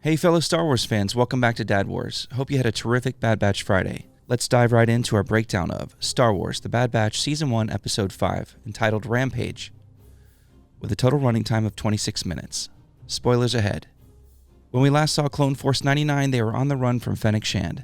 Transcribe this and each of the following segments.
Hey fellow Star Wars fans, welcome back to Dad Wars. Hope you had a terrific Bad Batch Friday. Let's dive right into our breakdown of Star Wars The Bad Batch Season 1 Episode 5, entitled Rampage, with a total running time of 26 minutes. Spoilers ahead. When we last saw Clone Force 99, they were on the run from Fennec Shand.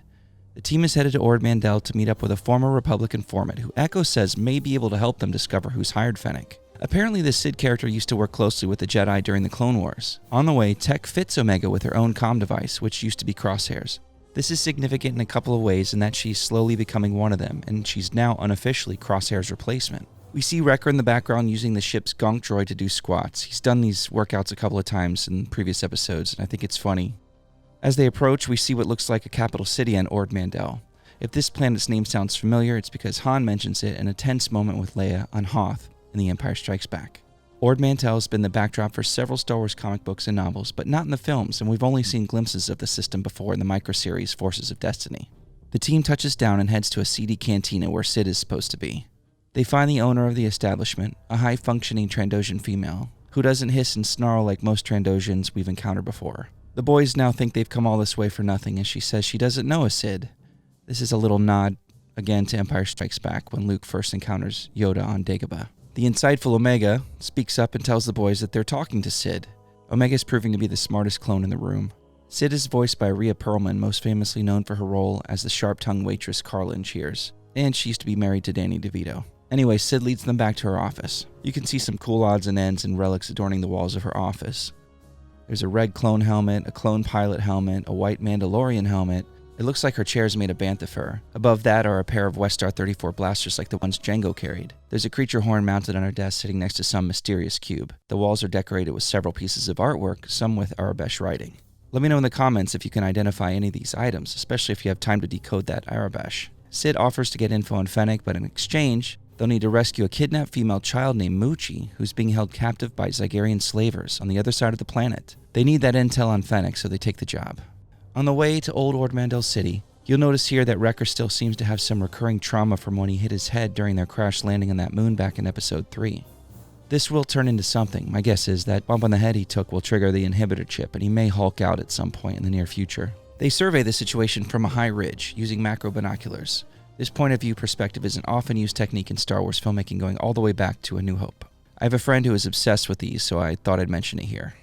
The team is headed to Ord Mantell to meet up with a former Republic informant who Echo says may be able to help them discover who's hired Fennec. Apparently, the Sid character used to work closely with the Jedi during the Clone Wars. On the way, Tech fits Omega with her own comm device, which used to be Crosshairs. This is significant in a couple of ways in that she's slowly becoming one of them, and she's now unofficially Crosshair's replacement. We see Wrecker in the background using the ship's gonk droid to do squats. He's done these workouts a couple of times in previous episodes, and I think it's funny. As they approach, we see what looks like a capital city on Ord Mantell. If this planet's name sounds familiar, it's because Han mentions it in a tense moment with Leia on Hoth in The Empire Strikes Back. Ord Mantell has been the backdrop for several Star Wars comic books and novels, but not in the films, and we've only seen glimpses of the system before in the microseries Forces of Destiny. The team touches down and heads to a seedy cantina where Sid is supposed to be. They find the owner of the establishment, a high-functioning Trandoshan female, who doesn't hiss and snarl like most Trandoshans we've encountered before. The boys now think they've come all this way for nothing, and she says she doesn't know a Sid. This is a little nod, again, to Empire Strikes Back when Luke first encounters Yoda on Dagobah. The insightful Omega speaks up and tells the boys that they're talking to Sid. Omega is proving to be the smartest clone in the room. Sid is voiced by Rhea Perlman, most famously known for her role as the sharp-tongued waitress Carla in Cheers, and she used to be married to Danny DeVito. Anyway, Sid leads them back to her office. You can see some cool odds and ends and relics adorning the walls of her office. There's a red clone helmet, a clone pilot helmet, a white Mandalorian helmet. It looks like her chair is made of bantha fur. Above that are a pair of Westar 34 blasters like the ones Jango carried. There's a creature horn mounted on her desk sitting next to some mysterious cube. The walls are decorated with several pieces of artwork, some with Arabesh writing. Let me know in the comments if you can identify any of these items, especially if you have time to decode that Arabesh. Sid offers to get info on Fennec, but in exchange, they'll need to rescue a kidnapped female child named Muchi, who's being held captive by Zygerian slavers on the other side of the planet. They need that intel on Fennec, so they take the job. On the way to Old Ord Mantell City, you'll notice here that Wrecker still seems to have some recurring trauma from when he hit his head during their crash landing on that moon back in Episode 3. This will turn into something. My guess is that bump on the head he took will trigger the inhibitor chip, and he may Hulk out at some point in the near future. They survey the situation from a high ridge, using macro binoculars. This point of view perspective is an often used technique in Star Wars filmmaking going all the way back to A New Hope. I have a friend who is obsessed with these, so I thought I'd mention it here.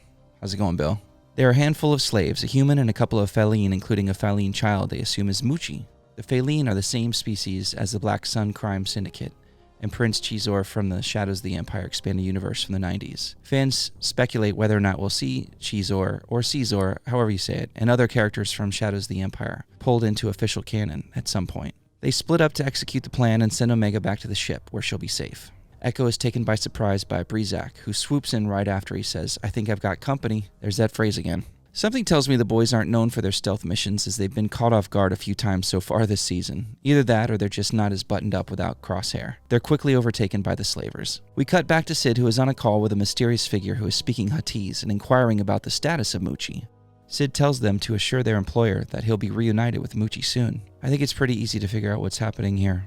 How's it going, Bill? There are a handful of slaves, a human and a couple of Feline, including a Feline child they assume is Muchi. The Feline are the same species as the Black Sun Crime Syndicate and Prince Chizor from the Shadows of the Empire Expanded Universe from the 90s. Fans speculate whether or not we'll see Chizor, or Caesar, however you say it, and other characters from Shadows of the Empire pulled into official canon at some point. They split up to execute the plan and send Omega back to the ship, where she'll be safe. Echo is taken by surprise by Brezak, who swoops in right after he says, "I think I've got company." There's that phrase again. Something tells me the boys aren't known for their stealth missions, as they've been caught off guard a few times so far this season. Either that, or they're just not as buttoned up without Crosshair. They're quickly overtaken by the slavers. We cut back to Sid, who is on a call with a mysterious figure who is speaking Huttese and inquiring about the status of Muchi. Sid tells them to assure their employer that he'll be reunited with Muchi soon. I think it's pretty easy to figure out what's happening here.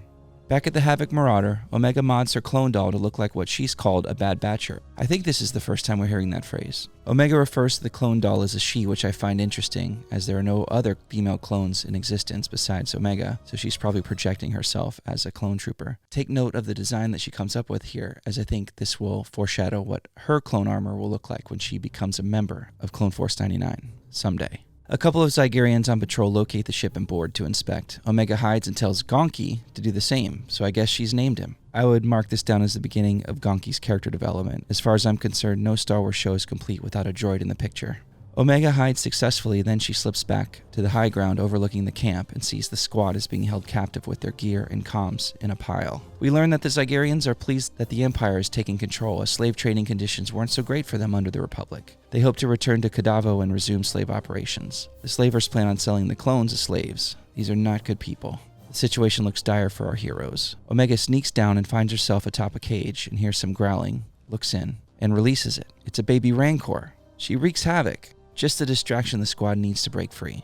Back at the Havoc Marauder, Omega mods her clone doll to look like what she's called a Bad Batcher. I think this is the first time we're hearing that phrase. Omega refers to the clone doll as a she, which I find interesting, as there are no other female clones in existence besides Omega, so she's probably projecting herself as a clone trooper. Take note of the design that she comes up with here, as I think this will foreshadow what her clone armor will look like when she becomes a member of Clone Force 99 someday. A couple of Zygerians on patrol locate the ship and board to inspect. Omega hides and tells Gonki to do the same, so I guess she's named him. I would mark this down as the beginning of Gonki's character development. As far as I'm concerned, no Star Wars show is complete without a droid in the picture. Omega hides successfully, then she slips back to the high ground overlooking the camp and sees the squad is being held captive with their gear and comms in a pile. We learn that the Zygerians are pleased that the Empire is taking control, as slave trading conditions weren't so great for them under the Republic. They hope to return to Kadavo and resume slave operations. The slavers plan on selling the clones as slaves. These are not good people. The situation looks dire for our heroes. Omega sneaks down and finds herself atop a cage and hears some growling, looks in, and releases it. It's a baby Rancor. She wreaks havoc. Just the distraction the squad needs to break free.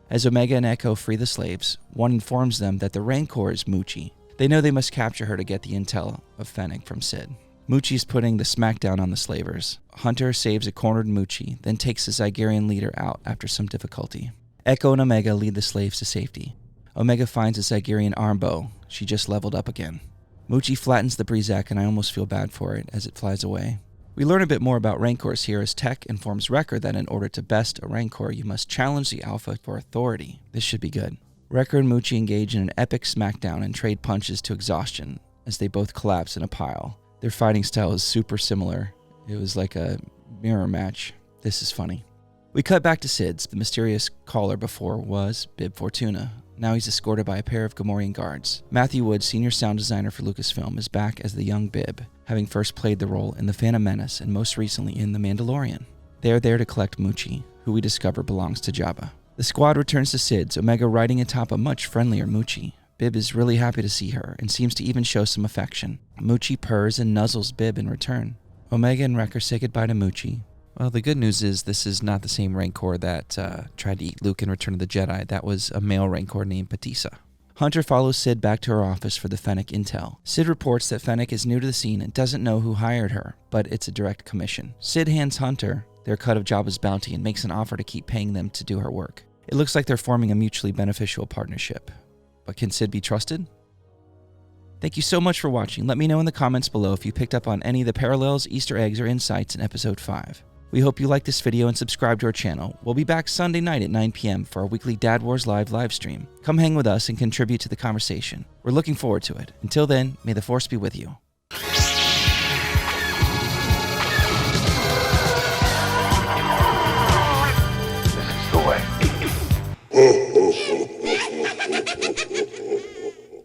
As Omega and Echo free the slaves, one informs them that the Rancor is Muchi. They know they must capture her to get the intel of Fennec from Sid. Muchi's putting the smackdown on the slavers. Hunter saves a cornered Muchi, then takes the Zygerian leader out after some difficulty. Echo and Omega lead the slaves to safety. Omega finds a Zygerian arm bow. She just leveled up again. Muchi flattens the Breezak, and I almost feel bad for it as it flies away. We learn a bit more about Rancors here as Tech informs Wrecker that in order to best a Rancor, you must challenge the Alpha for authority. This should be good. Wrecker and Muchi engage in an epic smackdown and trade punches to exhaustion as they both collapse in a pile. Their fighting style is super similar. It was like a mirror match. This is funny. We cut back to Sid's. The mysterious caller before was Bib Fortuna. Now he's escorted by a pair of Gamorrean guards. Matthew Wood, senior sound designer for Lucasfilm, is back as the young Bib, having first played the role in The Phantom Menace and most recently in The Mandalorian. They are there to collect Muchi, who we discover belongs to Jabba. The squad returns to Sid's, Omega riding atop a much friendlier Muchi. Bib is really happy to see her and seems to even show some affection. Muchi purrs and nuzzles Bib in return. Omega and Wrecker say goodbye to Muchi. Well, the good news is this is not the same Rancor that tried to eat Luke in Return of the Jedi. That was a male Rancor named Batissa. Hunter follows Sid back to her office for the Fennec intel. Sid reports that Fennec is new to the scene and doesn't know who hired her, but it's a direct commission. Sid hands Hunter their cut of Jabba's bounty and makes an offer to keep paying them to do her work. It looks like they're forming a mutually beneficial partnership. But can Sid be trusted? Thank you so much for watching. Let me know in the comments below if you picked up on any of the parallels, Easter eggs, or insights in Episode 5. We hope you liked this video and subscribe to our channel. We'll be back Sunday night at 9 p.m. for our weekly Dad Wars live stream. Come hang with us and contribute to the conversation. We're looking forward to it. Until then, may the Force be with you.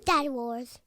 Dad Wars.